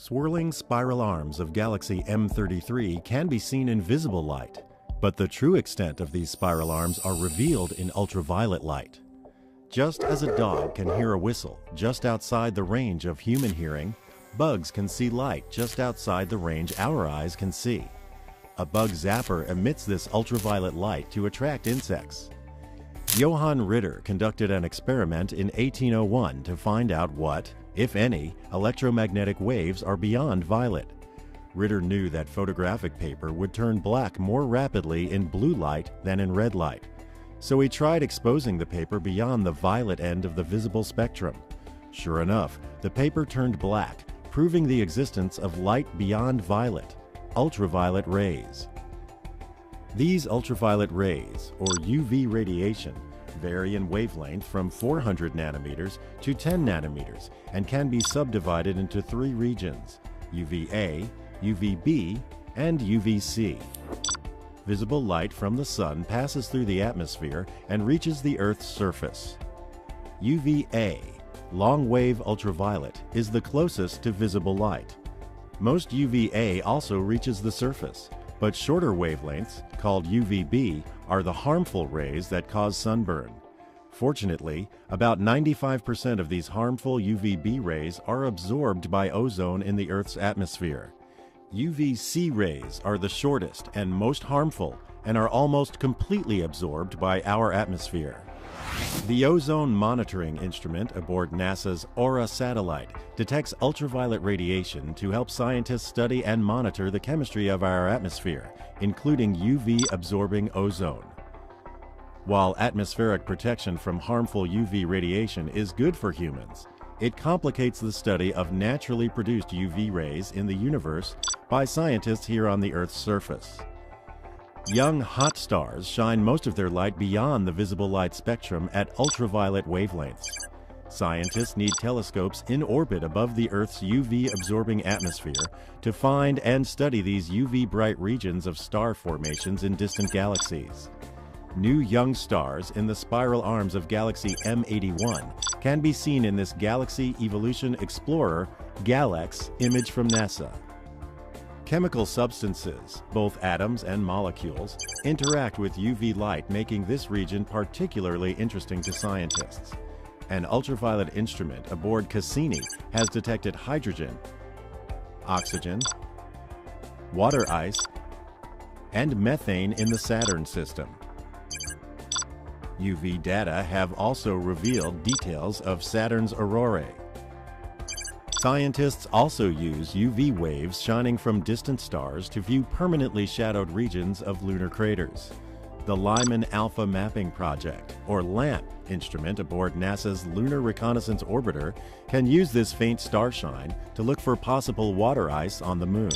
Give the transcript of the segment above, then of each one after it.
Swirling spiral arms of galaxy M33 can be seen in visible light, but the true extent of these spiral arms are revealed in ultraviolet light. Just as a dog can hear a whistle just outside the range of human hearing, bugs can see light just outside the range our eyes can see. A bug zapper emits this ultraviolet light to attract insects. Johann Ritter conducted an experiment in 1801 to find out what, if any, electromagnetic waves are beyond violet. Ritter knew that photographic paper would turn black more rapidly in blue light than in red light. So he tried exposing the paper beyond the violet end of the visible spectrum. Sure enough, the paper turned black, proving the existence of light beyond violet, ultraviolet rays. These ultraviolet rays, or UV radiation, vary in wavelength from 400 nanometers to 10 nanometers and can be subdivided into three regions: UVA, UVB, and UVC. Visible light from the sun passes through the atmosphere and reaches the Earth's surface. UVA, long-wave ultraviolet, is the closest to visible light. Most UVA also reaches the surface, but shorter wavelengths, called UVB, are the harmful rays that cause sunburn. Fortunately, about 95% of these harmful UVB rays are absorbed by ozone in the Earth's atmosphere. UVC rays are the shortest and most harmful and are almost completely absorbed by our atmosphere. The ozone monitoring instrument aboard NASA's Aura satellite detects ultraviolet radiation to help scientists study and monitor the chemistry of our atmosphere, including UV-absorbing ozone. While atmospheric protection from harmful UV radiation is good for humans, it complicates the study of naturally produced UV rays in the universe by scientists here on the Earth's surface. Young hot stars shine most of their light beyond the visible light spectrum at ultraviolet wavelengths. Scientists need telescopes in orbit above the Earth's UV-absorbing atmosphere to find and study these UV-bright regions of star formations in distant galaxies. New young stars in the spiral arms of galaxy M81 can be seen in this Galaxy Evolution Explorer GALEX image from NASA. Chemical substances, both atoms and molecules, interact with UV light, making this region particularly interesting to scientists. An ultraviolet instrument aboard Cassini has detected hydrogen, oxygen, water ice, and methane in the Saturn system. UV data have also revealed details of Saturn's aurorae. Scientists also use UV waves shining from distant stars to view permanently shadowed regions of lunar craters. The Lyman Alpha Mapping Project, or LAMP, instrument aboard NASA's Lunar Reconnaissance Orbiter can use this faint starshine to look for possible water ice on the Moon.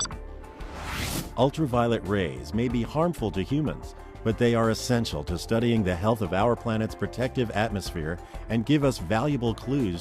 Ultraviolet rays may be harmful to humans, but they are essential to studying the health of our planet's protective atmosphere and give us valuable clues